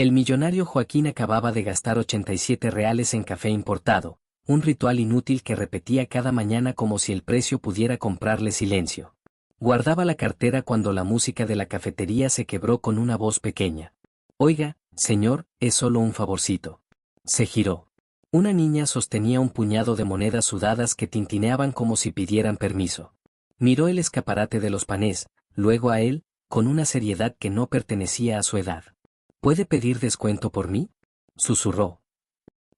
El millonario Joaquín acababa de gastar 87 reales en café importado, un ritual inútil que repetía cada mañana como si el precio pudiera comprarle silencio. Guardaba la cartera cuando la música de la cafetería se quebró con una voz pequeña. Oiga, señor, es solo un favorcito. Se giró. Una niña sostenía un puñado de monedas sudadas que tintineaban como si pidieran permiso. Miró el escaparate de los panés, luego a él, con una seriedad que no pertenecía a su edad. ¿Puede pedir descuento por mí?, susurró.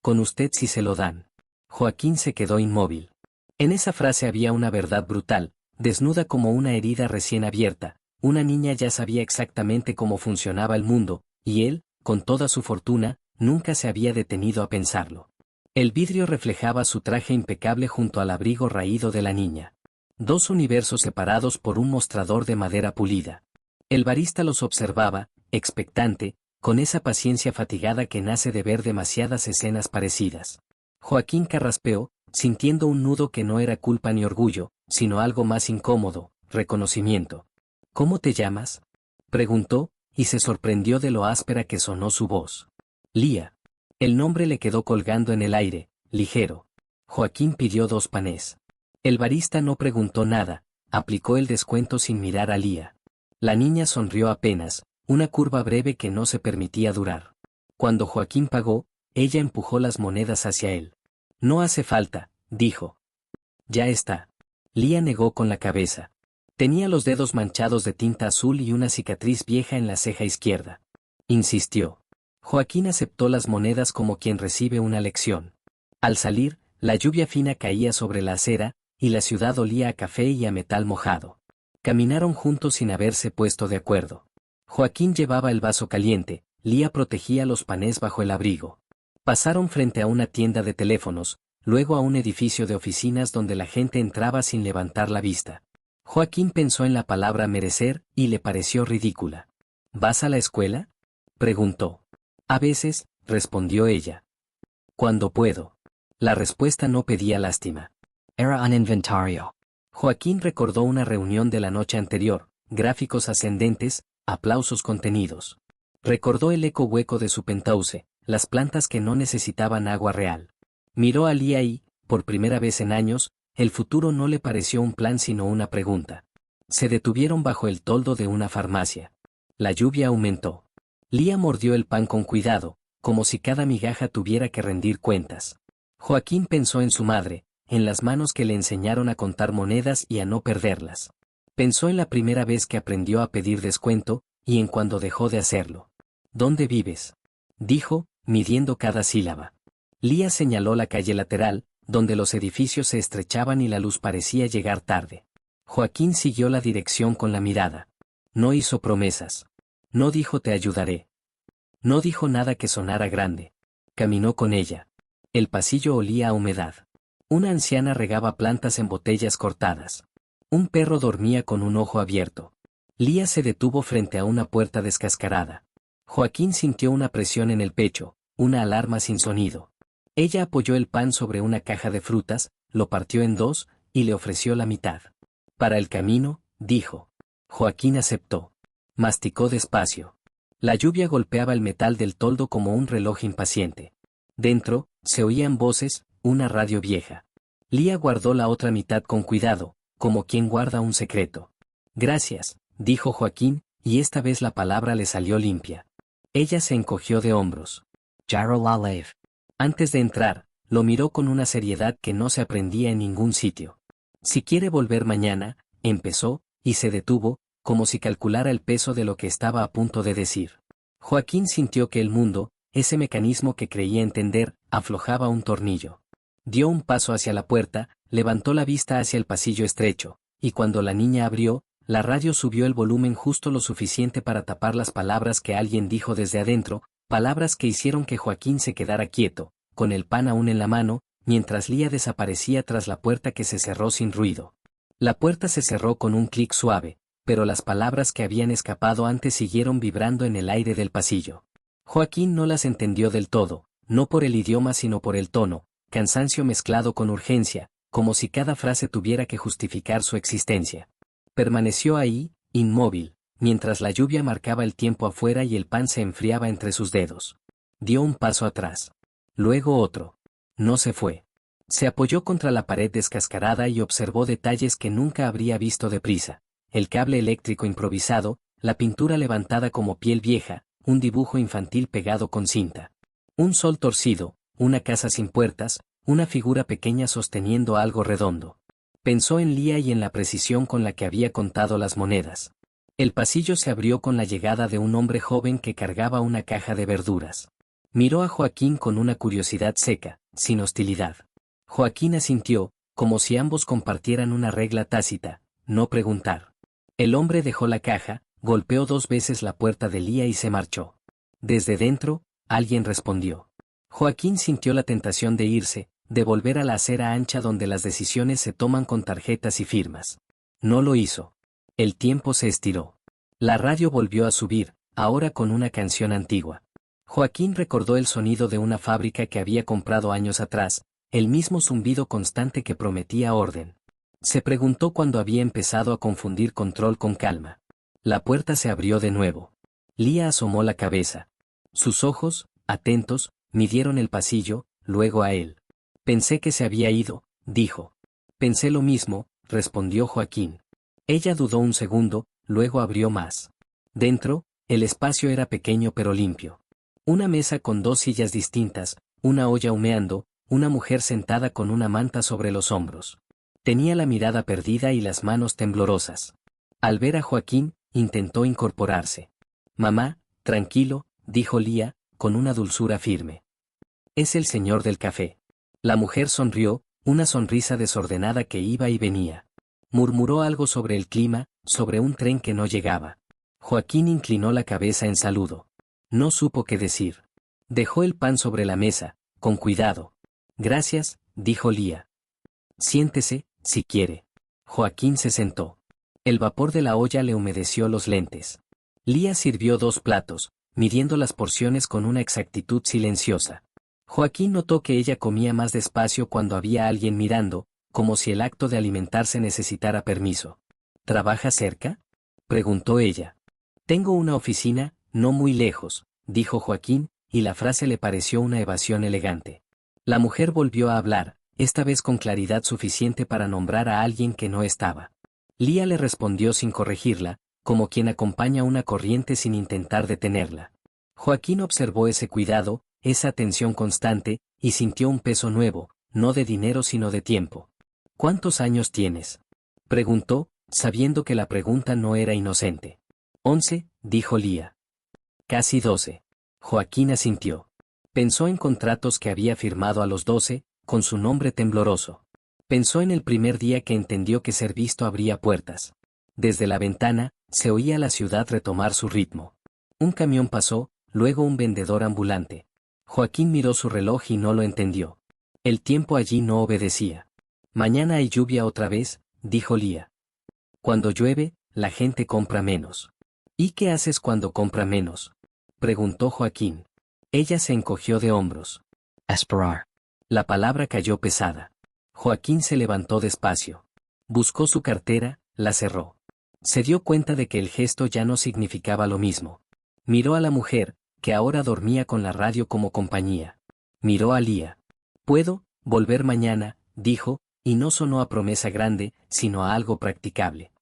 Con usted si se lo dan. Joaquín se quedó inmóvil. En esa frase había una verdad brutal, desnuda como una herida recién abierta. Una niña ya sabía exactamente cómo funcionaba el mundo, y él, con toda su fortuna, nunca se había detenido a pensarlo. El vidrio reflejaba su traje impecable junto al abrigo raído de la niña. Dos universos separados por un mostrador de madera pulida. El barista los observaba, expectante, con esa paciencia fatigada que nace de ver demasiadas escenas parecidas. Joaquín carraspeó, sintiendo un nudo que no era culpa ni orgullo, sino algo más incómodo, reconocimiento. ¿Cómo te llamas?, preguntó, y se sorprendió de lo áspera que sonó su voz. Lía. El nombre le quedó colgando en el aire, ligero. Joaquín pidió 2 panés. El barista no preguntó nada, aplicó el descuento sin mirar a Lía. La niña sonrió apenas, una curva breve que no se permitía durar. Cuando Joaquín pagó, ella empujó las monedas hacia él. No hace falta, dijo. Ya está. Lía negó con la cabeza. Tenía los dedos manchados de tinta azul y una cicatriz vieja en la ceja izquierda. Insistió. Joaquín aceptó las monedas como quien recibe una lección. Al salir, la lluvia fina caía sobre la acera, y la ciudad olía a café y a metal mojado. Caminaron juntos sin haberse puesto de acuerdo. Joaquín llevaba el vaso caliente, Lía protegía los panés bajo el abrigo. Pasaron frente a una tienda de teléfonos, luego a un edificio de oficinas donde la gente entraba sin levantar la vista. Joaquín pensó en la palabra merecer y le pareció ridícula. ¿Vas a la escuela?, preguntó. A veces, respondió ella. Cuando puedo. La respuesta no pedía lástima. Era un inventario. Joaquín recordó una reunión de la noche anterior, gráficos ascendentes, aplausos contenidos. Recordó el eco hueco de su penthouse, las plantas que no necesitaban agua real. Miró a Lía y, por primera vez en años, el futuro no le pareció un plan sino una pregunta. Se detuvieron bajo el toldo de una farmacia. La lluvia aumentó. Lía mordió el pan con cuidado, como si cada migaja tuviera que rendir cuentas. Joaquín pensó en su madre, en las manos que le enseñaron a contar monedas y a no perderlas. Pensó en la primera vez que aprendió a pedir descuento, y en cuando dejó de hacerlo. ¿Dónde vives?, dijo, midiendo cada sílaba. Lía señaló la calle lateral, donde los edificios se estrechaban y la luz parecía llegar tarde. Joaquín siguió la dirección con la mirada. No hizo promesas. No dijo te ayudaré. No dijo nada que sonara grande. Caminó con ella. El pasillo olía a humedad. Una anciana regaba plantas en botellas cortadas. Un perro dormía con un ojo abierto. Lía se detuvo frente a una puerta descascarada. Joaquín sintió una presión en el pecho, una alarma sin sonido. Ella apoyó el pan sobre una caja de frutas, lo partió en 2, y le ofreció la mitad. Para el camino, dijo. Joaquín aceptó. Masticó despacio. La lluvia golpeaba el metal del toldo como un reloj impaciente. Dentro, se oían voces, una radio vieja. Lía guardó la otra mitad con cuidado, como quien guarda un secreto. Gracias, dijo Joaquín, y esta vez la palabra le salió limpia. Ella se encogió de hombros. Jaro la lave. Antes de entrar, lo miró con una seriedad que no se aprendía en ningún sitio. Si quiere volver mañana, empezó, y se detuvo, como si calculara el peso de lo que estaba a punto de decir. Joaquín sintió que el mundo, ese mecanismo que creía entender, aflojaba un tornillo. Dio un paso hacia la puerta, levantó la vista hacia el pasillo estrecho, y cuando la niña abrió, la radio subió el volumen justo lo suficiente para tapar las palabras que alguien dijo desde adentro, palabras que hicieron que Joaquín se quedara quieto, con el pan aún en la mano, mientras Lía desaparecía tras la puerta que se cerró sin ruido. La puerta se cerró con un clic suave, pero las palabras que habían escapado antes siguieron vibrando en el aire del pasillo. Joaquín no las entendió del todo, no por el idioma sino por el tono, cansancio mezclado con urgencia, como si cada frase tuviera que justificar su existencia. Permaneció ahí, inmóvil, mientras la lluvia marcaba el tiempo afuera y el pan se enfriaba entre sus dedos. Dio un paso atrás. Luego otro. No se fue. Se apoyó contra la pared descascarada y observó detalles que nunca habría visto deprisa. El cable eléctrico improvisado, la pintura levantada como piel vieja, un dibujo infantil pegado con cinta. Un sol torcido, una casa sin puertas, una figura pequeña sosteniendo algo redondo. Pensó en Lía y en la precisión con la que había contado las monedas. El pasillo se abrió con la llegada de un hombre joven que cargaba una caja de verduras. Miró a Joaquín con una curiosidad seca, sin hostilidad. Joaquín asintió, como si ambos compartieran una regla tácita, no preguntar. El hombre dejó la caja, golpeó 2 veces la puerta de Lía y se marchó. Desde dentro, alguien respondió. Joaquín sintió la tentación de irse, de volver a la acera ancha donde las decisiones se toman con tarjetas y firmas. No lo hizo. El tiempo se estiró. La radio volvió a subir, ahora con una canción antigua. Joaquín recordó el sonido de una fábrica que había comprado años atrás, el mismo zumbido constante que prometía orden. Se preguntó cuándo había empezado a confundir control con calma. La puerta se abrió de nuevo. Lía asomó la cabeza. Sus ojos, atentos, midieron el pasillo, luego a él. Pensé que se había ido, dijo. Pensé lo mismo, respondió Joaquín. Ella dudó un segundo, luego abrió más. Dentro, el espacio era pequeño pero limpio. Una mesa con 2 sillas distintas, una olla humeando, una mujer sentada con una manta sobre los hombros. Tenía la mirada perdida y las manos temblorosas. Al ver a Joaquín, intentó incorporarse. Mamá, tranquilo, dijo Lía, con una dulzura firme. Es el señor del café. La mujer sonrió, una sonrisa desordenada que iba y venía. Murmuró algo sobre el clima, sobre un tren que no llegaba. Joaquín inclinó la cabeza en saludo. No supo qué decir. Dejó el pan sobre la mesa, con cuidado. Gracias, dijo Lía. Siéntese, si quiere. Joaquín se sentó. El vapor de la olla le humedeció los lentes. Lía sirvió 2 platos, midiendo las porciones con una exactitud silenciosa. Joaquín notó que ella comía más despacio cuando había alguien mirando, como si el acto de alimentarse necesitara permiso. ¿Trabaja cerca?, preguntó ella. Tengo una oficina, no muy lejos, dijo Joaquín, y la frase le pareció una evasión elegante. La mujer volvió a hablar, esta vez con claridad suficiente para nombrar a alguien que no estaba. Lía le respondió sin corregirla, como quien acompaña una corriente sin intentar detenerla. Joaquín observó ese cuidado, esa atención constante, y sintió un peso nuevo, no de dinero sino de tiempo. ¿Cuántos años tienes?, preguntó, sabiendo que la pregunta no era inocente. 11, dijo Lía. Casi 12. Joaquín asintió. Pensó en contratos que había firmado a los 12, con su nombre tembloroso. Pensó en el primer día que entendió que ser visto abría puertas. Desde la ventana, se oía la ciudad retomar su ritmo. Un camión pasó, luego un vendedor ambulante. Joaquín miró su reloj y no lo entendió. El tiempo allí no obedecía. Mañana hay lluvia otra vez, dijo Lía. Cuando llueve, la gente compra menos. ¿Y qué haces cuando compra menos?, preguntó Joaquín. Ella se encogió de hombros. Esperar. La palabra cayó pesada. Joaquín se levantó despacio. Buscó su cartera, la cerró. Se dio cuenta de que el gesto ya no significaba lo mismo. Miró a la mujer, que ahora dormía con la radio como compañía. Miró a Lía. «Puedo volver mañana», dijo, y no sonó a promesa grande, sino a algo practicable.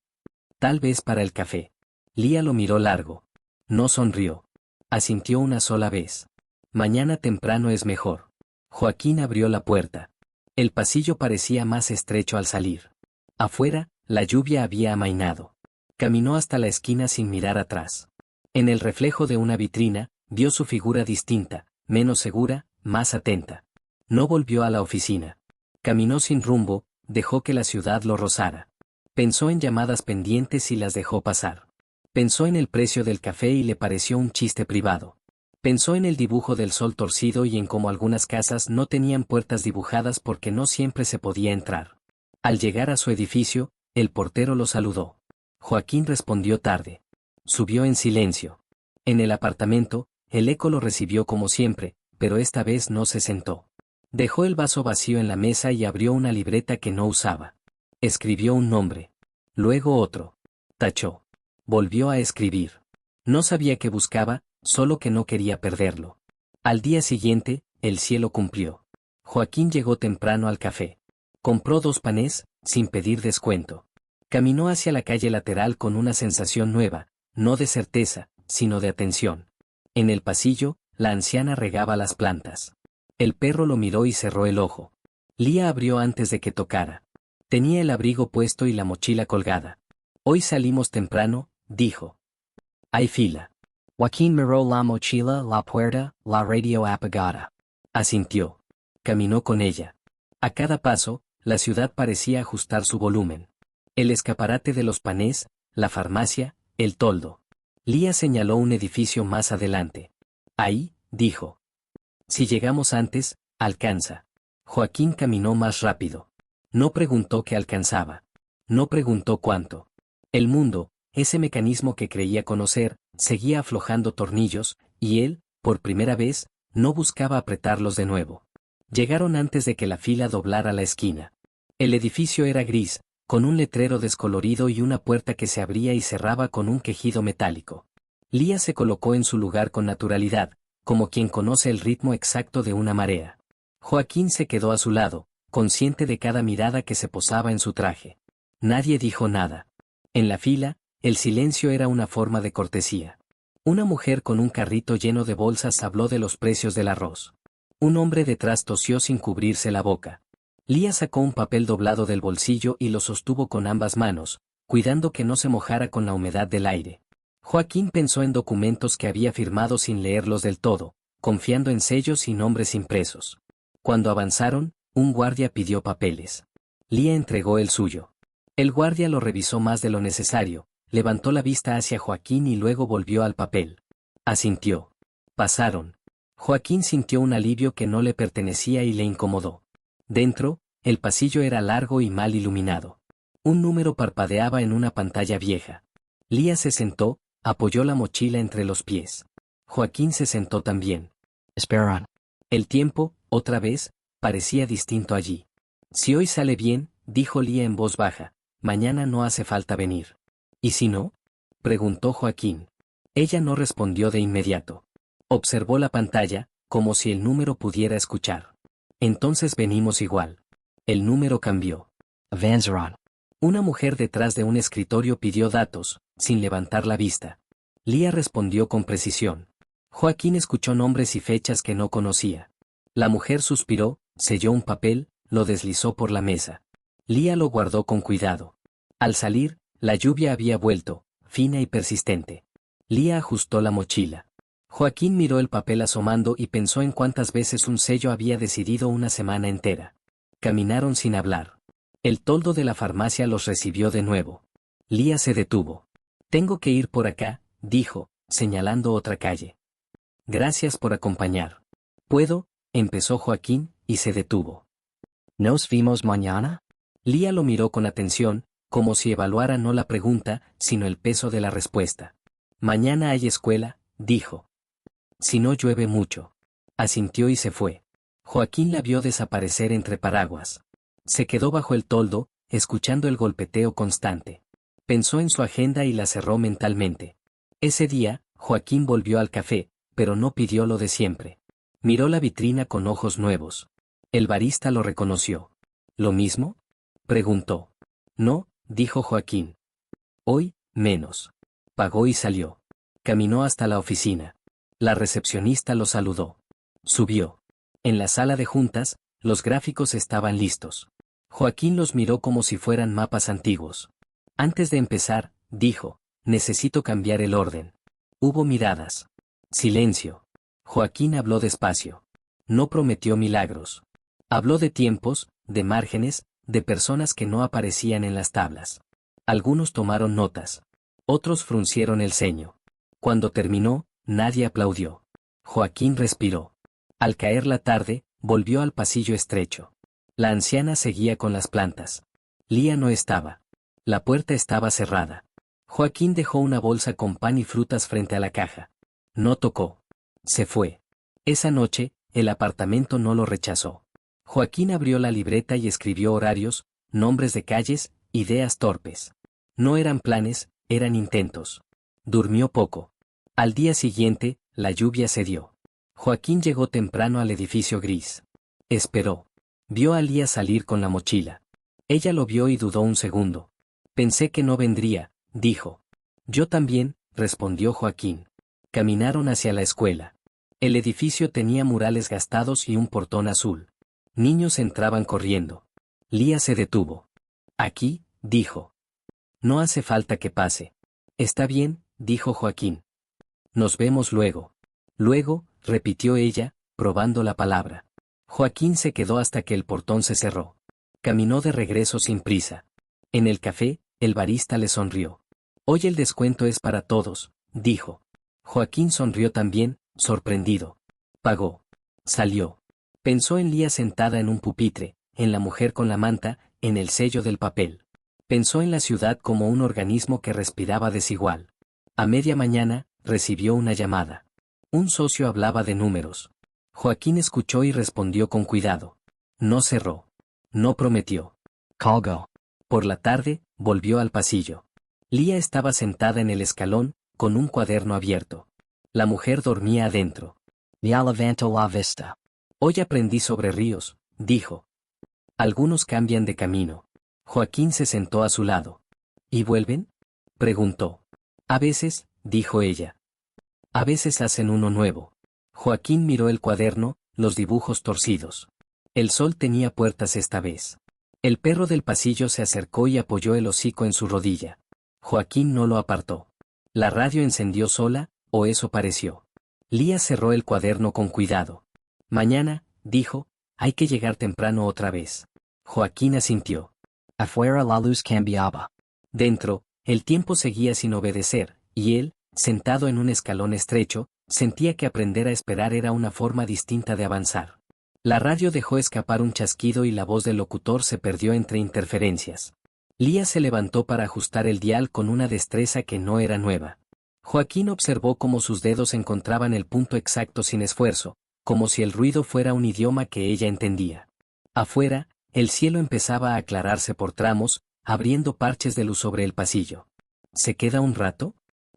Tal vez para el café. Lía lo miró largo. No sonrió. Asintió una sola vez. Mañana temprano es mejor. Joaquín abrió la puerta. El pasillo parecía más estrecho al salir. Afuera, la lluvia había amainado. Caminó hasta la esquina sin mirar atrás. En el reflejo de una vitrina, vio su figura distinta, menos segura, más atenta. No volvió a la oficina. Caminó sin rumbo, dejó que la ciudad lo rozara. Pensó en llamadas pendientes y las dejó pasar. Pensó en el precio del café y le pareció un chiste privado. Pensó en el dibujo del sol torcido y en cómo algunas casas no tenían puertas dibujadas porque no siempre se podía entrar. Al llegar a su edificio, el portero lo saludó. Joaquín respondió tarde. Subió en silencio. En el apartamento, el eco lo recibió como siempre, pero esta vez no se sentó. Dejó el vaso vacío en la mesa y abrió una libreta que no usaba. Escribió un nombre. Luego otro. Tachó. Volvió a escribir. No sabía qué buscaba, solo que no quería perderlo. Al día siguiente, el cielo cumplió. Joaquín llegó temprano al café. Compró 2 panés, sin pedir descuento. Caminó hacia la calle lateral con una sensación nueva, no de certeza, sino de atención. En el pasillo, la anciana regaba las plantas. El perro lo miró y cerró el ojo. Lía abrió antes de que tocara. Tenía el abrigo puesto y la mochila colgada. Hoy salimos temprano, dijo. Hay fila. Joaquín miró la mochila, la puerta, la radio apagada. Asintió. Caminó con ella. A cada paso, la ciudad parecía ajustar su volumen. El escaparate de los panés, la farmacia, el toldo. Lía señaló un edificio más adelante. Ahí, dijo. Si llegamos antes, alcanza. Joaquín caminó más rápido. No preguntó qué alcanzaba. No preguntó cuánto. El mundo, ese mecanismo que creía conocer, seguía aflojando tornillos, y él, por primera vez, no buscaba apretarlos de nuevo. Llegaron antes de que la fila doblara la esquina. El edificio era gris, con un letrero descolorido y una puerta que se abría y cerraba con un quejido metálico. Lía se colocó en su lugar con naturalidad, como quien conoce el ritmo exacto de una marea. Joaquín se quedó a su lado, consciente de cada mirada que se posaba en su traje. Nadie dijo nada. En la fila, el silencio era una forma de cortesía. Una mujer con un carrito lleno de bolsas habló de los precios del arroz. Un hombre detrás tosió sin cubrirse la boca. Lía sacó un papel doblado del bolsillo y lo sostuvo con ambas manos, cuidando que no se mojara con la humedad del aire. Joaquín pensó en documentos que había firmado sin leerlos del todo, confiando en sellos y nombres impresos. Cuando avanzaron, un guardia pidió papeles. Lía entregó el suyo. El guardia lo revisó más de lo necesario, levantó la vista hacia Joaquín y luego volvió al papel. Asintió. Pasaron. Joaquín sintió un alivio que no le pertenecía y le incomodó. Dentro, el pasillo era largo y mal iluminado. Un número parpadeaba en una pantalla vieja. Lía se sentó, apoyó la mochila entre los pies. Joaquín se sentó también. Esperan. El tiempo, otra vez, parecía distinto allí. Si hoy sale bien, dijo Lía en voz baja, mañana no hace falta venir. ¿Y si no? Preguntó Joaquín. Ella no respondió de inmediato. Observó la pantalla, como si el número pudiera escuchar. Entonces venimos igual. El número cambió. Avanzaron. Una mujer detrás de un escritorio pidió datos, sin levantar la vista. Lía respondió con precisión. Joaquín escuchó nombres y fechas que no conocía. La mujer suspiró, selló un papel, lo deslizó por la mesa. Lía lo guardó con cuidado. Al salir, la lluvia había vuelto, fina y persistente. Lía ajustó la mochila. Joaquín miró el papel asomando y pensó en cuántas veces un sello había decidido una semana entera. Caminaron sin hablar. El toldo de la farmacia los recibió de nuevo. Lía se detuvo. Tengo que ir por acá, dijo, señalando otra calle. Gracias por acompañar. ¿Puedo? Empezó Joaquín, y se detuvo. ¿Nos vimos mañana? Lía lo miró con atención, como si evaluara no la pregunta, sino el peso de la respuesta. Mañana hay escuela, dijo. Si no llueve mucho. Asintió y se fue. Joaquín la vio desaparecer entre paraguas. Se quedó bajo el toldo, escuchando el golpeteo constante. Pensó en su agenda y la cerró mentalmente. Ese día, Joaquín volvió al café, pero no pidió lo de siempre. Miró la vitrina con ojos nuevos. El barista lo reconoció. ¿Lo mismo? Preguntó. No, dijo Joaquín. Hoy, menos. Pagó y salió. Caminó hasta la oficina. La recepcionista lo saludó. Subió. En la sala de juntas, los gráficos estaban listos. Joaquín los miró como si fueran mapas antiguos. Antes de empezar, dijo, necesito cambiar el orden. Hubo miradas. Silencio. Joaquín habló despacio. No prometió milagros. Habló de tiempos, de márgenes, de personas que no aparecían en las tablas. Algunos tomaron notas. Otros fruncieron el ceño. Cuando terminó, nadie aplaudió. Joaquín respiró. Al caer la tarde, volvió al pasillo estrecho. La anciana seguía con las plantas. Lía no estaba. La puerta estaba cerrada. Joaquín dejó una bolsa con pan y frutas frente a la caja. No tocó. Se fue. Esa noche, el apartamento no lo rechazó. Joaquín abrió la libreta y escribió horarios, nombres de calles, ideas torpes. No eran planes, eran intentos. Durmió poco. Al día siguiente, la lluvia cedió. Joaquín llegó temprano al edificio gris. Esperó. Vio a Lía salir con la mochila. Ella lo vio y dudó un segundo. Pensé que no vendría, dijo. Yo también, respondió Joaquín. Caminaron hacia la escuela. El edificio tenía murales gastados y un portón azul. Niños entraban corriendo. Lía se detuvo. Aquí, dijo. No hace falta que pase. Está bien, dijo Joaquín. Nos vemos luego. Luego, repitió ella, probando la palabra. Joaquín se quedó hasta que el portón se cerró. Caminó de regreso sin prisa. En el café, el barista le sonrió. Hoy el descuento es para todos, dijo. Joaquín sonrió también, sorprendido. Pagó. Salió. Pensó en Lía sentada en un pupitre, en la mujer con la manta, en el sello del papel. Pensó en la ciudad como un organismo que respiraba desigual. A media mañana, recibió una llamada. Un socio hablaba de números. Joaquín escuchó y respondió con cuidado. No cerró. No prometió. Colgó. Por la tarde, volvió al pasillo. Lía estaba sentada en el escalón, con un cuaderno abierto. La mujer dormía adentro. Ya levantó la vista. Hoy aprendí sobre ríos, dijo. Algunos cambian de camino. Joaquín se sentó a su lado. ¿Y vuelven? Preguntó. A veces, dijo ella. A veces hacen uno nuevo. Joaquín miró el cuaderno, los dibujos torcidos. El sol tenía puertas esta vez. El perro del pasillo se acercó y apoyó el hocico en su rodilla. Joaquín no lo apartó. La radio encendió sola, o eso pareció. Lía cerró el cuaderno con cuidado. Mañana, dijo, hay que llegar temprano otra vez. Joaquín asintió. Afuera la luz cambiaba. Dentro, el tiempo seguía sin obedecer, y él, sentado en un escalón estrecho, sentía que aprender a esperar era una forma distinta de avanzar. La radio dejó escapar un chasquido y la voz del locutor se perdió entre interferencias. Lía se levantó para ajustar el dial con una destreza que no era nueva. Joaquín observó cómo sus dedos encontraban el punto exacto sin esfuerzo, como si el ruido fuera un idioma que ella entendía. Afuera, el cielo empezaba a aclararse por tramos, abriendo parches de luz sobre el pasillo. ¿Se queda un rato?,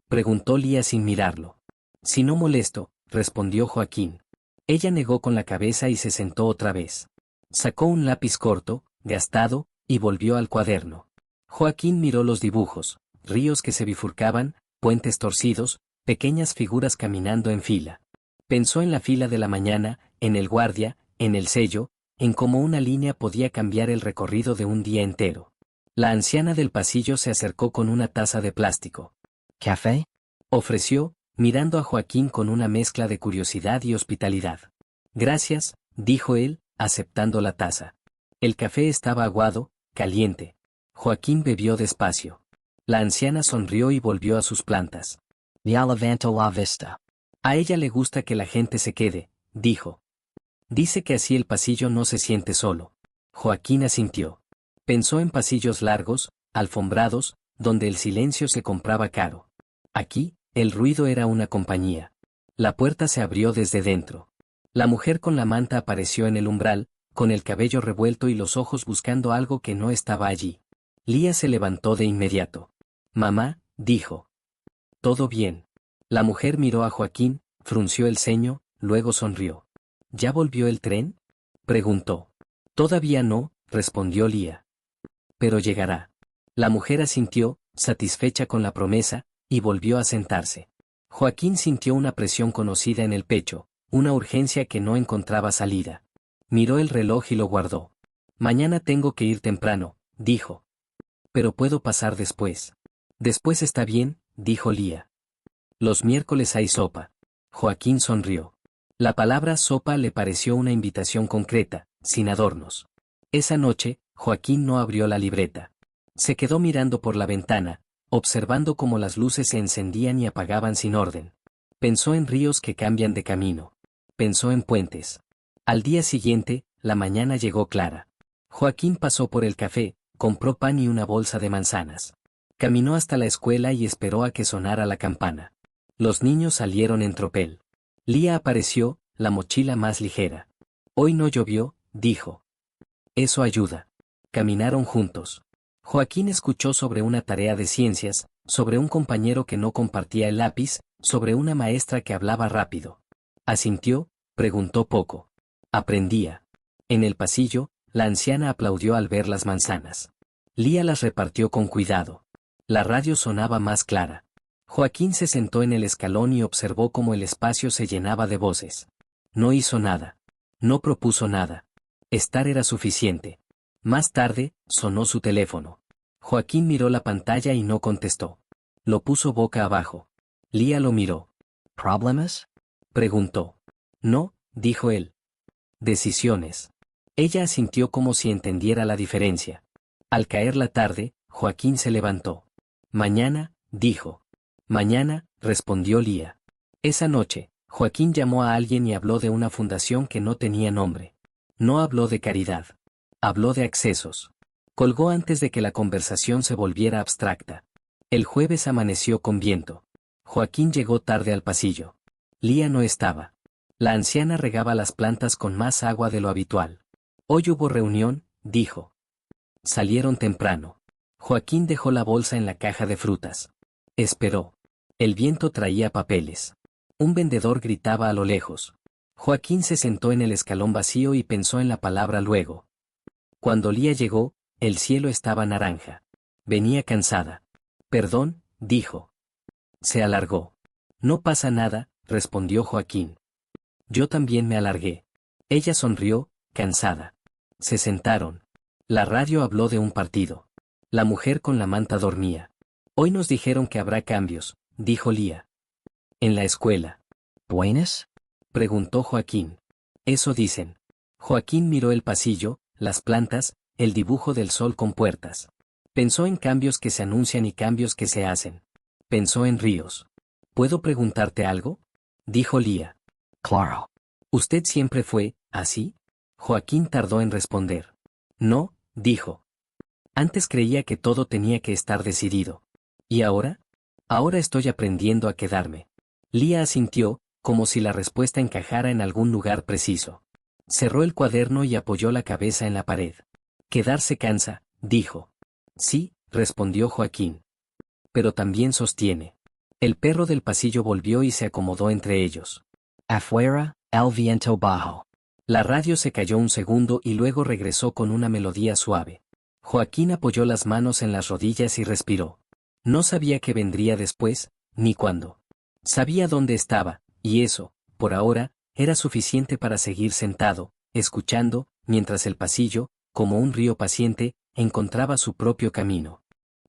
preguntó Lía sin mirarlo. Si no molesto, respondió Joaquín. Ella negó con la cabeza y se sentó otra vez. Sacó un lápiz corto, gastado, y volvió al cuaderno. Joaquín miró los dibujos, ríos que se bifurcaban, puentes torcidos, pequeñas figuras caminando en fila. Pensó en la fila de la mañana, en el guardia, en el sello, en cómo una línea podía cambiar el recorrido de un día entero. La anciana del pasillo se acercó con una taza de plástico. ¿Café? Ofreció, mirando a Joaquín con una mezcla de curiosidad y hospitalidad. Gracias, dijo él, aceptando la taza. El café estaba aguado, caliente. Joaquín bebió despacio. La anciana sonrió y volvió a sus plantas. Ya levantó la vista. A ella le gusta que la gente se quede, dijo. Dice que así el pasillo no se siente solo. Joaquín asintió. Pensó en pasillos largos, alfombrados, donde el silencio se compraba caro. Aquí, el ruido era una compañía. La puerta se abrió desde dentro. La mujer con la manta apareció en el umbral, con el cabello revuelto y los ojos buscando algo que no estaba allí. Lía se levantó de inmediato. Mamá, dijo. ¿Todo bien? La mujer miró a Joaquín, frunció el ceño, luego sonrió. ¿Ya volvió el tren?, preguntó. Todavía no, respondió Lía. Pero llegará. La mujer asintió, satisfecha con la promesa, y volvió a sentarse. Joaquín sintió una presión conocida en el pecho, una urgencia que no encontraba salida. Miró el reloj y lo guardó. Mañana tengo que ir temprano, dijo. Pero puedo pasar después. Después está bien, dijo Lía. Los miércoles hay sopa. Joaquín sonrió. La palabra sopa le pareció una invitación concreta, sin adornos. Esa noche, Joaquín no abrió la libreta. Se quedó mirando por la ventana, observando cómo las luces se encendían y apagaban sin orden. Pensó en ríos que cambian de camino. Pensó en puentes. Al día siguiente, la mañana llegó clara. Joaquín pasó por el café, compró pan y una bolsa de manzanas. Caminó hasta la escuela y esperó a que sonara la campana. Los niños salieron en tropel. Lía apareció, la mochila más ligera. Hoy no llovió, dijo. Eso ayuda. Caminaron juntos. Joaquín escuchó sobre una tarea de ciencias, Sobre un compañero que no compartía el lápiz, sobre una maestra que hablaba rápido. Asintió, preguntó poco. Aprendía. En el pasillo, la anciana aplaudió al ver las manzanas. Lía las repartió con cuidado. La radio sonaba más clara. Joaquín se sentó en el escalón y observó cómo el espacio se llenaba de voces. No hizo nada. No propuso nada. Estar era suficiente. Más tarde, sonó su teléfono. Joaquín miró la pantalla y no contestó. Lo puso boca abajo. Lía lo miró. ¿Problemas? Preguntó. No, dijo él. Decisiones. Ella asintió como si entendiera la diferencia. Al caer la tarde, Joaquín se levantó. Mañana, dijo. Mañana, respondió Lía. Esa noche, Joaquín llamó a alguien y habló de una fundación que no tenía nombre. No habló de caridad. Habló de accesos. Colgó antes de que la conversación se volviera abstracta. El jueves amaneció con viento. Joaquín llegó tarde al pasillo. Lía no estaba. La anciana regaba las plantas con más agua de lo habitual. Hoy hubo reunión, dijo. Salieron temprano. Joaquín dejó la bolsa en la caja de frutas. Esperó. El viento traía papeles. Un vendedor gritaba a lo lejos. Joaquín se sentó en el escalón vacío y pensó en la palabra luego. Cuando Lía llegó, el cielo estaba naranja. Venía cansada. Perdón, dijo. Se alargó. No pasa nada, respondió Joaquín. Yo también me alargué. Ella sonrió, cansada. Se sentaron. La radio habló de un partido. La mujer con la manta dormía. Hoy nos dijeron que habrá cambios, dijo Lía. En la escuela. ¿Buenas? Preguntó Joaquín. Eso dicen. Joaquín miró el pasillo, las plantas, el dibujo del sol con puertas. Pensó en cambios que se anuncian y cambios que se hacen. Pensó en ríos. ¿Puedo preguntarte algo? Dijo Lía. Claro. ¿Usted siempre fue así? Joaquín tardó en responder. No, dijo. Antes creía que todo tenía que estar decidido. ¿Y ahora? Ahora estoy aprendiendo a quedarme. Lía asintió, como si la respuesta encajara en algún lugar preciso. Cerró el cuaderno y apoyó la cabeza en la pared. Quedarse cansa, dijo. Sí, respondió Joaquín. Pero también sostiene. El perro del pasillo volvió y se acomodó entre ellos. Afuera, el viento bajo. La radio se cayó un segundo y luego regresó con una melodía suave. Joaquín apoyó las manos en las rodillas y respiró. No sabía qué vendría después, ni cuándo. Sabía dónde estaba, y eso, por ahora, era suficiente para seguir sentado, escuchando, mientras el pasillo, como un río paciente, encontraba su propio camino.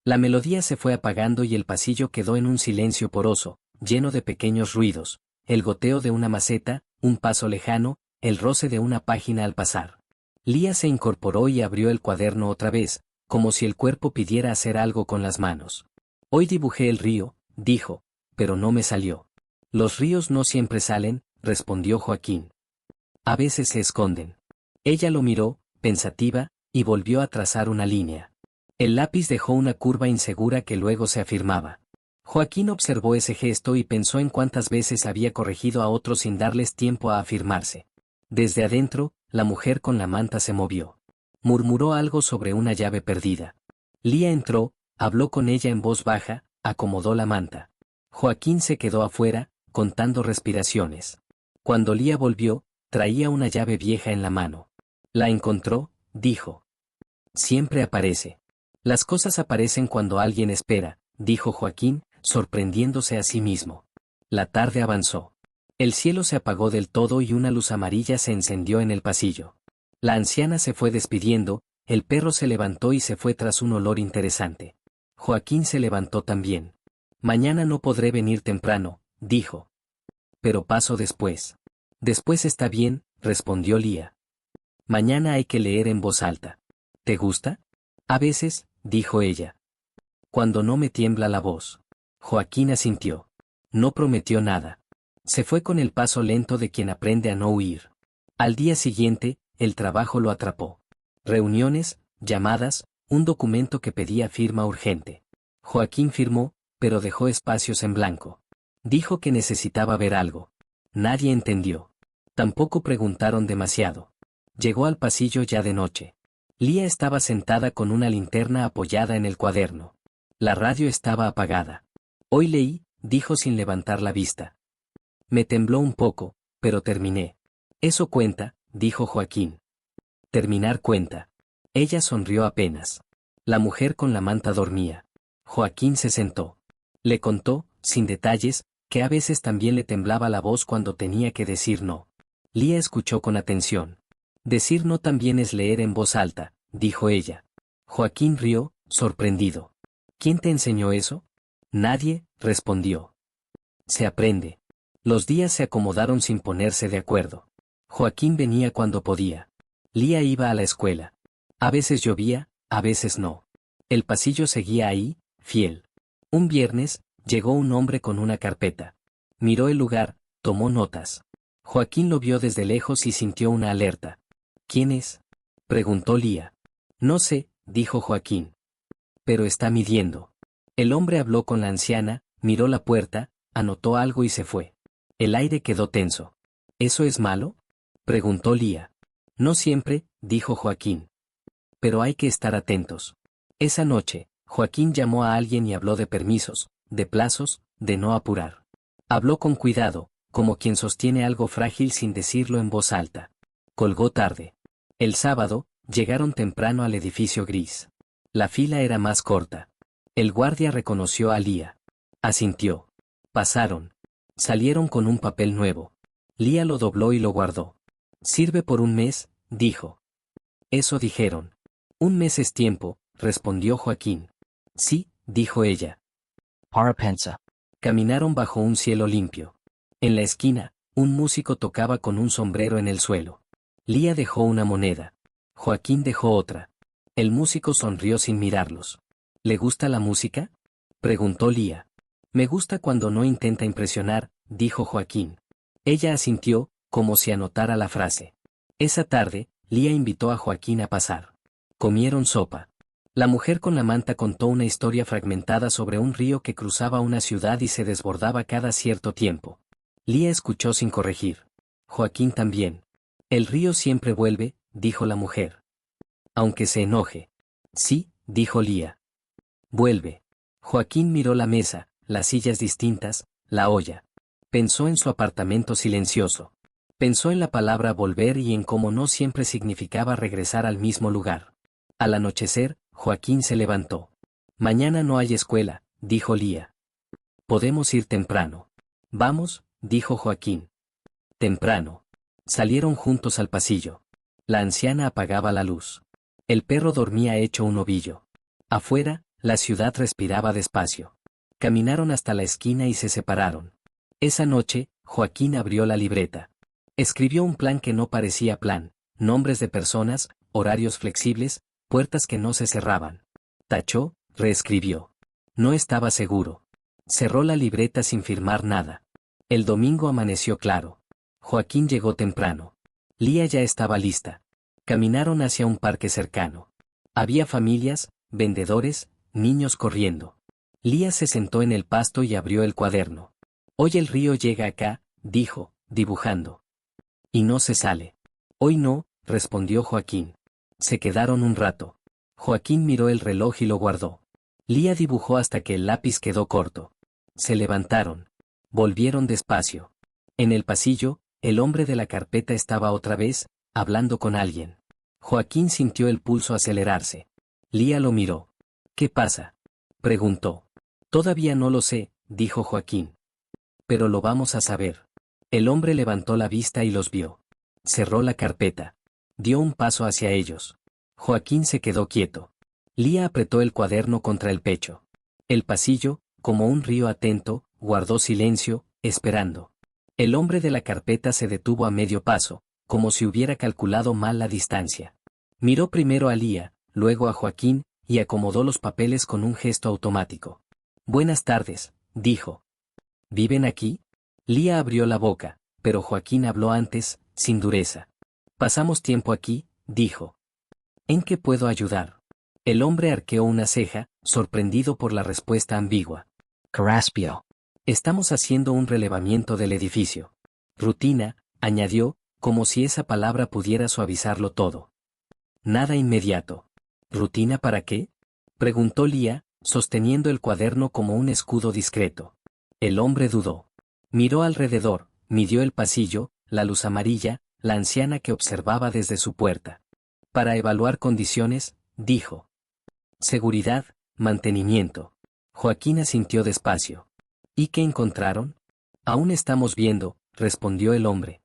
La melodía se fue apagando y el pasillo quedó en un silencio poroso, lleno de pequeños ruidos, el goteo de una maceta, un paso lejano, el roce de una página al pasar. Lía se incorporó y abrió el cuaderno otra vez, como si el cuerpo pidiera hacer algo con las manos. Hoy dibujé el río, dijo, pero no me salió. Los ríos no siempre salen, respondió Joaquín. A veces se esconden. Ella lo miró, pensativa, y volvió a trazar una línea. El lápiz dejó una curva insegura que luego se afirmaba. Joaquín observó ese gesto y pensó en cuántas veces había corregido a otros sin darles tiempo a afirmarse. Desde adentro, la mujer con la manta se movió. Murmuró algo sobre una llave perdida. Lía entró, habló con ella en voz baja, acomodó la manta. Joaquín se quedó afuera, contando respiraciones. Cuando Lía volvió, traía una llave vieja en la mano. La encontró, dijo. Siempre aparece. Las cosas aparecen cuando alguien espera, dijo Joaquín, sorprendiéndose a sí mismo. La tarde avanzó. El cielo se apagó del todo y una luz amarilla se encendió en el pasillo. La anciana se fue despidiendo, el perro se levantó y se fue tras un olor interesante. Joaquín se levantó también. Mañana no podré venir temprano, dijo. Pero paso después. Después está bien, respondió Lía. Mañana hay que leer en voz alta. ¿Te gusta? A veces, dijo ella. Cuando no me tiembla la voz. Joaquín asintió. No prometió nada. Se fue con el paso lento de quien aprende a no huir. Al día siguiente, el trabajo lo atrapó. Reuniones, llamadas, un documento que pedía firma urgente. Joaquín firmó, pero dejó espacios en blanco. Dijo que necesitaba ver algo. Nadie entendió. Tampoco preguntaron demasiado. Llegó al pasillo ya de noche. Lía estaba sentada con una linterna apoyada en el cuaderno. La radio estaba apagada. Hoy leí, dijo sin levantar la vista. Me tembló un poco, pero terminé. Eso cuenta, dijo Joaquín. Terminar cuenta. Ella sonrió apenas. La mujer con la manta dormía. Joaquín se sentó. Le contó, sin detalles, que a veces también le temblaba la voz cuando tenía que decir no. Lía escuchó con atención. Decir no también es leer en voz alta, dijo ella. Joaquín rió, sorprendido. ¿Quién te enseñó eso? Nadie, respondió. Se aprende. Los días se acomodaron sin ponerse de acuerdo. Joaquín venía cuando podía. Lía iba a la escuela. A veces llovía, a veces no. El pasillo seguía ahí, fiel. Un viernes, llegó un hombre con una carpeta. Miró el lugar, tomó notas. Joaquín lo vio desde lejos y sintió una alerta. ¿Quién es? Preguntó Lía. No sé, dijo Joaquín. Pero está midiendo. El hombre habló con la anciana, miró la puerta, anotó algo y se fue. El aire quedó tenso. ¿Eso es malo? Preguntó Lía. No siempre, dijo Joaquín. Pero hay que estar atentos. Esa noche, Joaquín llamó a alguien y habló de permisos, de plazos, de no apurar. Habló con cuidado, como quien sostiene algo frágil sin decirlo en voz alta. Colgó tarde. El sábado, llegaron temprano al edificio gris. La fila era más corta. El guardia reconoció a Lía. Asintió. Pasaron. Salieron con un papel nuevo. Lía lo dobló y lo guardó. Sirve por un mes, dijo. Eso dijeron. Un mes es tiempo, respondió Joaquín. Sí, dijo ella. Para pensa. Caminaron bajo un cielo limpio. En la esquina, un músico tocaba con un sombrero en el suelo. Lía dejó una moneda. Joaquín dejó otra. El músico sonrió sin mirarlos. ¿Le gusta la música? Preguntó Lía. Me gusta cuando no intenta impresionar, dijo Joaquín. Ella asintió, como si anotara la frase. Esa tarde, Lía invitó a Joaquín a pasar. Comieron sopa. La mujer con la manta contó una historia fragmentada sobre un río que cruzaba una ciudad y se desbordaba cada cierto tiempo. Lía escuchó sin corregir. Joaquín también. El río siempre vuelve, dijo la mujer. Aunque se enoje. Sí, dijo Lía. Vuelve. Joaquín miró la mesa, las sillas distintas, la olla. Pensó en su apartamento silencioso. Pensó en la palabra volver y en cómo no siempre significaba regresar al mismo lugar. Al anochecer, Joaquín se levantó. Mañana no hay escuela, dijo Lía. Podemos ir temprano. Vamos, dijo Joaquín. Temprano. Salieron juntos al pasillo. La anciana apagaba la luz. El perro dormía hecho un ovillo. Afuera, la ciudad respiraba despacio. Caminaron hasta la esquina y se separaron. Esa noche, Joaquín abrió la libreta. Escribió un plan que no parecía plan, nombres de personas, horarios flexibles, puertas que no se cerraban. Tachó, reescribió. No estaba seguro. Cerró la libreta sin firmar nada. El domingo amaneció claro. Joaquín llegó temprano. Lía ya estaba lista. Caminaron hacia un parque cercano. Había familias, vendedores, niños corriendo. Lía se sentó en el pasto y abrió el cuaderno. Hoy el río llega acá, dijo, dibujando. Y no se sale. Hoy no, respondió Joaquín. Se quedaron un rato. Joaquín miró el reloj y lo guardó. Lía dibujó hasta que el lápiz quedó corto. Se levantaron. Volvieron despacio. En el pasillo, el hombre de la carpeta estaba otra vez, hablando con alguien. Joaquín sintió el pulso acelerarse. Lía lo miró. ¿Qué pasa? Preguntó. Todavía no lo sé, dijo Joaquín. Pero lo vamos a saber. El hombre levantó la vista y los vio. Cerró la carpeta. Dio un paso hacia ellos. Joaquín se quedó quieto. Lía apretó el cuaderno contra el pecho. El pasillo, como un río atento, guardó silencio, esperando. El hombre de la carpeta se detuvo a medio paso, como si hubiera calculado mal la distancia. Miró primero a Lía, luego a Joaquín, y acomodó los papeles con un gesto automático. Buenas tardes, dijo. ¿Viven aquí? Lía abrió la boca, pero Joaquín habló antes, sin dureza. Pasamos tiempo aquí, dijo. ¿En qué puedo ayudar? El hombre arqueó una ceja, sorprendido por la respuesta ambigua. Caraspio. Estamos haciendo un relevamiento del edificio. Rutina, añadió, como si esa palabra pudiera suavizarlo todo. Nada inmediato. ¿Rutina para qué? Preguntó Lía, sosteniendo el cuaderno como un escudo discreto. El hombre dudó. Miró alrededor, midió el pasillo, la luz amarilla, la anciana que observaba desde su puerta. Para evaluar condiciones, dijo. Seguridad, mantenimiento. Joaquín asintió despacio. ¿Y qué encontraron? Aún estamos viendo, respondió el hombre.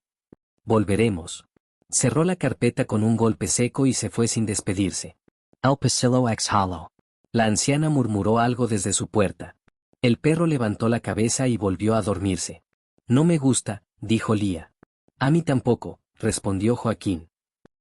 Volveremos. Cerró la carpeta con un golpe seco y se fue sin despedirse. El pasillo exhaló. La anciana murmuró algo desde su puerta. El perro levantó la cabeza y volvió a dormirse. No me gusta, dijo Lía. A mí tampoco, respondió Joaquín.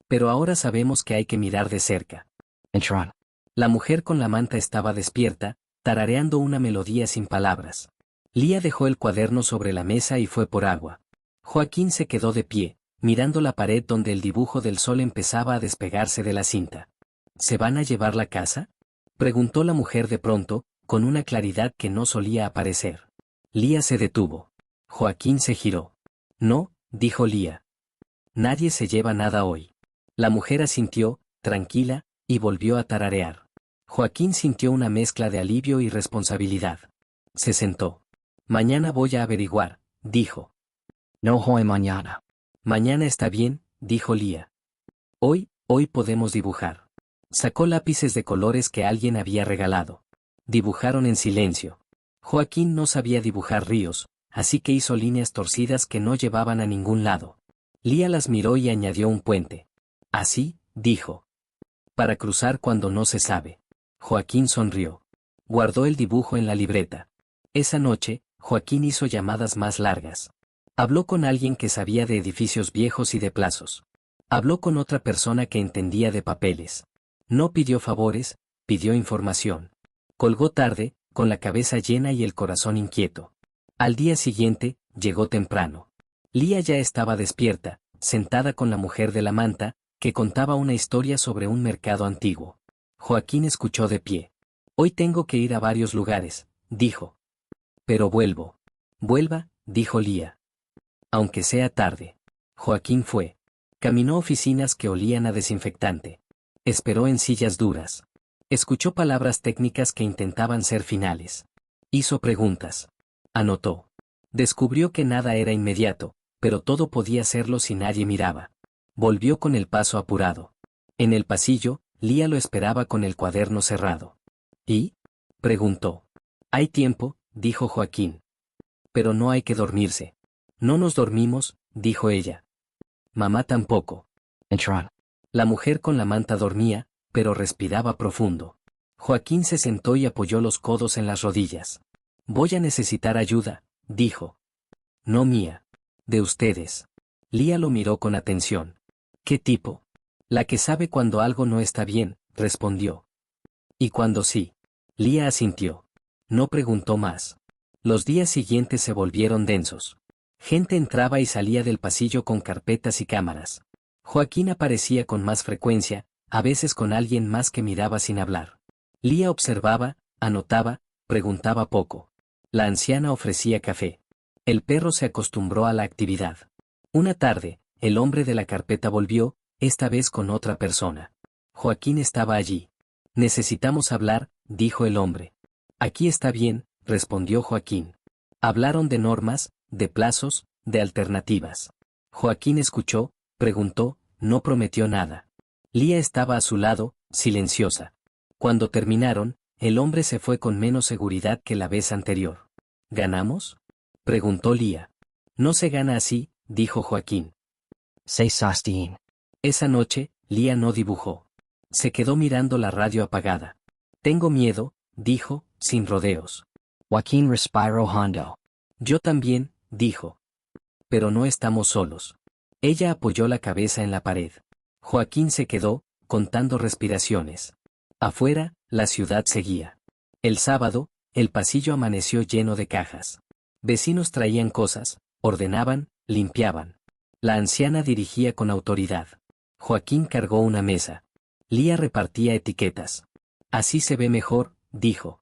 Pero ahora sabemos que hay que mirar de cerca. Entraron. La mujer con la manta estaba despierta, tarareando una melodía sin palabras. Lía dejó el cuaderno sobre la mesa y fue por agua. Joaquín se quedó de pie, mirando la pared donde el dibujo del sol empezaba a despegarse de la cinta. ¿Se van a llevar la casa?, preguntó la mujer de pronto, con una claridad que no solía aparecer. Lía se detuvo. Joaquín se giró. No, dijo Lía. Nadie se lleva nada hoy. La mujer asintió, tranquila, y volvió a tararear. Joaquín sintió una mezcla de alivio y responsabilidad. Se sentó. Mañana voy a averiguar, dijo. No hoy mañana. Mañana está bien, dijo Lía. Hoy podemos dibujar. Sacó lápices de colores que alguien había regalado. Dibujaron en silencio. Joaquín no sabía dibujar ríos, así que hizo líneas torcidas que no llevaban a ningún lado. Lía las miró y añadió un puente. Así, dijo. Para cruzar cuando no se sabe. Joaquín sonrió. Guardó el dibujo en la libreta. Esa noche, Joaquín hizo llamadas más largas. Habló con alguien que sabía de edificios viejos y de plazos. Habló con otra persona que entendía de papeles. No pidió favores, pidió información. Colgó tarde, con la cabeza llena y el corazón inquieto. Al día siguiente, llegó temprano. Lía ya estaba despierta, sentada con la mujer de la manta, que contaba una historia sobre un mercado antiguo. Joaquín escuchó de pie. Hoy tengo que ir a varios lugares, dijo. Pero vuelvo. Vuelva, dijo Lía. Aunque sea tarde. Joaquín fue. Caminó oficinas que olían a desinfectante. Esperó en sillas duras. Escuchó palabras técnicas que intentaban ser finales. Hizo preguntas. Anotó. Descubrió que nada era inmediato, pero todo podía serlo si nadie miraba. Volvió con el paso apurado. En el pasillo, Lía lo esperaba con el cuaderno cerrado. ¿Y?, preguntó. Hay tiempo, dijo Joaquín. Pero no hay que dormirse. No nos dormimos, dijo ella. Mamá tampoco. Entraron. La mujer con la manta dormía, pero respiraba profundo. Joaquín se sentó y apoyó los codos en las rodillas. Voy a necesitar ayuda, dijo. No mía. De ustedes. Lía lo miró con atención. ¿Qué tipo? La que sabe cuando algo no está bien, respondió. ¿Y cuando sí? Lía asintió. No preguntó más. Los días siguientes se volvieron densos. Gente entraba y salía del pasillo con carpetas y cámaras. Joaquín aparecía con más frecuencia, a veces con alguien más que miraba sin hablar. Lía observaba, anotaba, preguntaba poco. La anciana ofrecía café. El perro se acostumbró a la actividad. Una tarde, el hombre de la carpeta volvió, esta vez con otra persona. Joaquín estaba allí. Necesitamos hablar, dijo el hombre. Aquí está bien, respondió Joaquín. Hablaron de normas, de plazos, de alternativas. Joaquín escuchó, preguntó, no prometió nada. Lía estaba a su lado, silenciosa. Cuando terminaron, el hombre se fue con menos seguridad que la vez anterior. ¿Ganamos?, preguntó Lía. No se gana así, dijo Joaquín. Se sostiene. Esa noche, Lía no dibujó. Se quedó mirando la radio apagada. Tengo miedo, dijo, sin rodeos. Joaquín respiró hondo. Yo también, dijo. Pero no estamos solos. Ella apoyó la cabeza en la pared. Joaquín se quedó, contando respiraciones. Afuera, la ciudad seguía. El sábado, el pasillo amaneció lleno de cajas. Vecinos traían cosas, ordenaban, limpiaban. La anciana dirigía con autoridad. Joaquín cargó una mesa. Lía repartía etiquetas. Así se ve mejor, dijo.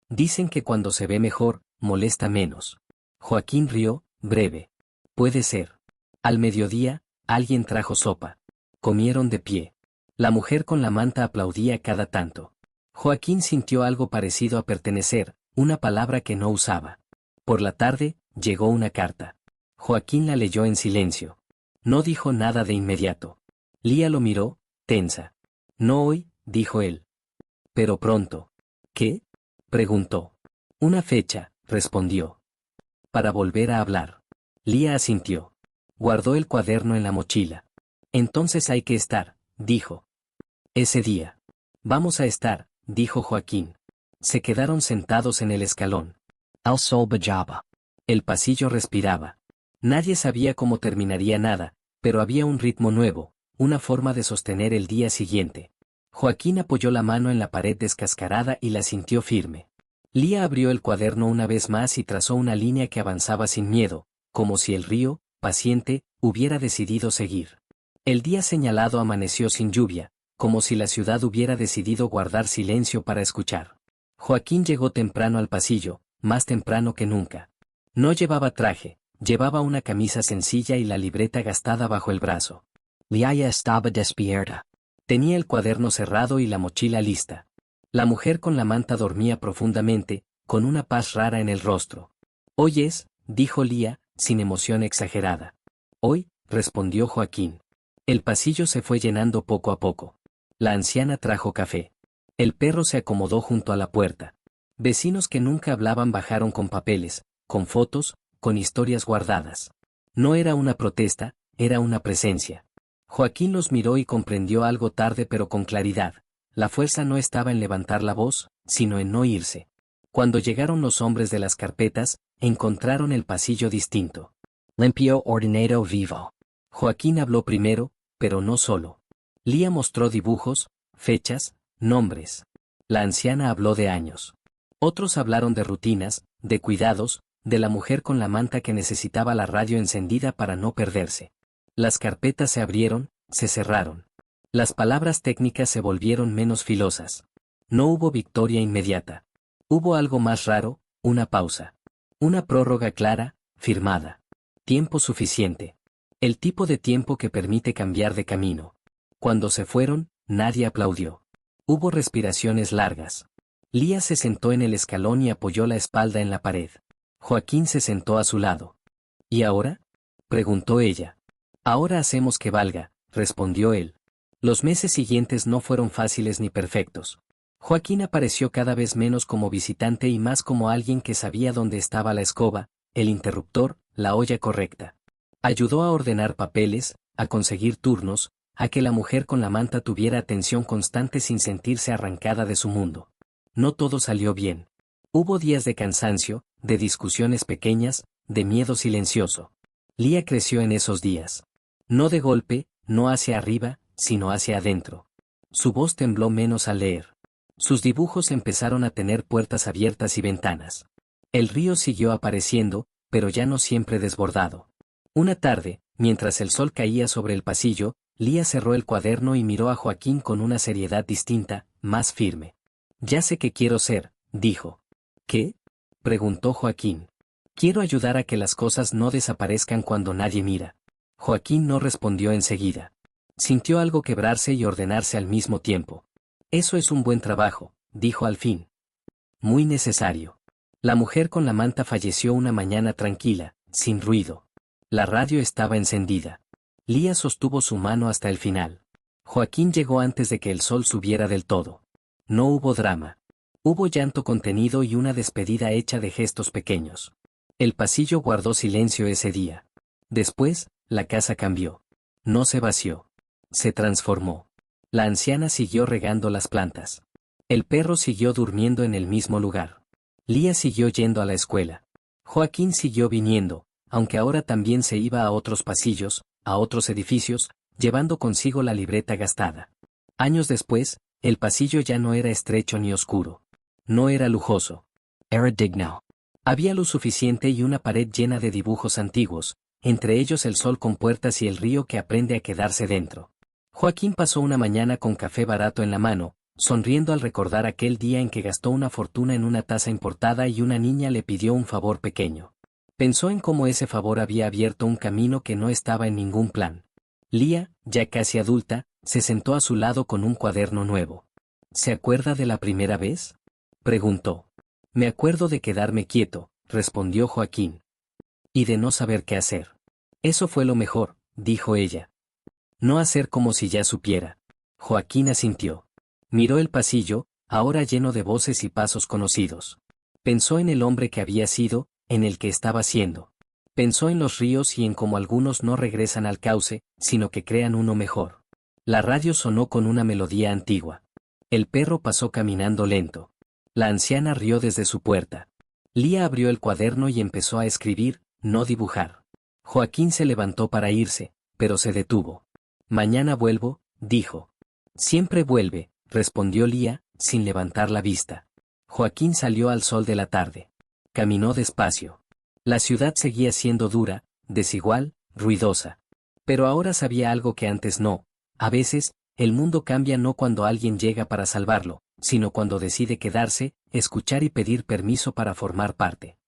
Dicen que cuando se ve mejor, molesta menos. Joaquín rió, breve. Puede ser. Al mediodía, alguien trajo sopa. Comieron de pie. La mujer con la manta aplaudía cada tanto. Joaquín sintió algo parecido a pertenecer, una palabra que no usaba. Por la tarde, llegó una carta. Joaquín la leyó en silencio. No dijo nada de inmediato. Lía lo miró, tensa. No hoy, dijo él. Pero pronto. ¿Qué? Preguntó. Una fecha, respondió. Para volver a hablar. Lía asintió. Guardó el cuaderno en la mochila. Entonces hay que estar, dijo. Ese día. Vamos a estar, dijo Joaquín. Se quedaron sentados en el escalón. El sol brillaba. El pasillo respiraba. Nadie sabía cómo terminaría nada, pero había un ritmo nuevo, una forma de sostener el día siguiente. Joaquín apoyó la mano en la pared descascarada y la sintió firme. Lía abrió el cuaderno una vez más y trazó una línea que avanzaba sin miedo, como si el río, paciente, hubiera decidido seguir. El día señalado amaneció sin lluvia, como si la ciudad hubiera decidido guardar silencio para escuchar. Joaquín llegó temprano al pasillo, más temprano que nunca. No llevaba traje, llevaba una camisa sencilla y la libreta gastada bajo el brazo. Lía estaba despierta. Tenía el cuaderno cerrado y la mochila lista. La mujer con la manta dormía profundamente, con una paz rara en el rostro. «¿Oyes?», dijo Lía, sin emoción exagerada. «Hoy», respondió Joaquín. El pasillo se fue llenando poco a poco. La anciana trajo café. El perro se acomodó junto a la puerta. Vecinos que nunca hablaban bajaron con papeles, con fotos, con historias guardadas. No era una protesta, era una presencia. Joaquín los miró y comprendió algo tarde pero con claridad. La fuerza no estaba en levantar la voz, sino en no irse. Cuando llegaron los hombres de las carpetas, encontraron el pasillo distinto. Limpio, ordenado, vivo. Joaquín habló primero, pero no solo. Lía mostró dibujos, fechas, nombres. La anciana habló de años. Otros hablaron de rutinas, de cuidados, de la mujer con la manta que necesitaba la radio encendida para no perderse. Las carpetas se abrieron, se cerraron. Las palabras técnicas se volvieron menos filosas. No hubo victoria inmediata. Hubo algo más raro, una pausa. Una prórroga clara, firmada. Tiempo suficiente. El tipo de tiempo que permite cambiar de camino. Cuando se fueron, nadie aplaudió. Hubo respiraciones largas. Lía se sentó en el escalón y apoyó la espalda en la pared. Joaquín se sentó a su lado. ¿Y ahora?, preguntó ella. Ahora hacemos que valga, respondió él. Los meses siguientes no fueron fáciles ni perfectos. Joaquín apareció cada vez menos como visitante y más como alguien que sabía dónde estaba la escoba, el interruptor, la olla correcta. Ayudó a ordenar papeles, a conseguir turnos, a que la mujer con la manta tuviera atención constante sin sentirse arrancada de su mundo. No todo salió bien. Hubo días de cansancio, de discusiones pequeñas, de miedo silencioso. Lía creció en esos días. No de golpe, no hacia arriba, sino hacia adentro. Su voz tembló menos al leer. Sus dibujos empezaron a tener puertas abiertas y ventanas. El río siguió apareciendo, pero ya no siempre desbordado. Una tarde, mientras el sol caía sobre el pasillo, Lía cerró el cuaderno y miró a Joaquín con una seriedad distinta, más firme. «Ya sé qué quiero ser», dijo. «¿Qué?», preguntó Joaquín. «Quiero ayudar a que las cosas no desaparezcan cuando nadie mira». Joaquín no respondió enseguida. Sintió algo quebrarse y ordenarse al mismo tiempo. «Eso es un buen trabajo», dijo al fin. «Muy necesario». La mujer con la manta falleció una mañana tranquila, sin ruido. La radio estaba encendida. Lía sostuvo su mano hasta el final. Joaquín llegó antes de que el sol subiera del todo. No hubo drama. Hubo llanto contenido y una despedida hecha de gestos pequeños. El pasillo guardó silencio ese día. Después, la casa cambió. No se vació. Se transformó. La anciana siguió regando las plantas. El perro siguió durmiendo en el mismo lugar. Lía siguió yendo a la escuela. Joaquín siguió viniendo, aunque ahora también se iba a otros pasillos, a otros edificios, llevando consigo la libreta gastada. Años después, el pasillo ya no era estrecho ni oscuro. No era lujoso. Era digno. Había luz suficiente y una pared llena de dibujos antiguos, entre ellos el sol con puertas y el río que aprende a quedarse dentro. Joaquín pasó una mañana con café barato en la mano, sonriendo al recordar aquel día en que gastó una fortuna en una taza importada y una niña le pidió un favor pequeño. Pensó en cómo ese favor había abierto un camino que no estaba en ningún plan. Lía, ya casi adulta, se sentó a su lado con un cuaderno nuevo. ¿Se acuerda de la primera vez? Preguntó. Me acuerdo de quedarme quieto, respondió Joaquín. Y de no saber qué hacer. Eso fue lo mejor, dijo ella. No hacer como si ya supiera. Joaquín asintió. Miró el pasillo, ahora lleno de voces y pasos conocidos. Pensó en el hombre que había sido, en el que estaba siendo. Pensó en los ríos y en cómo algunos no regresan al cauce, sino que crean uno mejor. La radio sonó con una melodía antigua. El perro pasó caminando lento. La anciana rió desde su puerta. Lía abrió el cuaderno y empezó a escribir, no dibujar. Joaquín se levantó para irse, pero se detuvo. Mañana vuelvo, dijo. Siempre vuelve, respondió Lía, sin levantar la vista. Joaquín salió al sol de la tarde. Caminó despacio. La ciudad seguía siendo dura, desigual, ruidosa. Pero ahora sabía algo que antes no. A veces, el mundo cambia no cuando alguien llega para salvarlo, sino cuando decide quedarse, escuchar y pedir permiso para formar parte.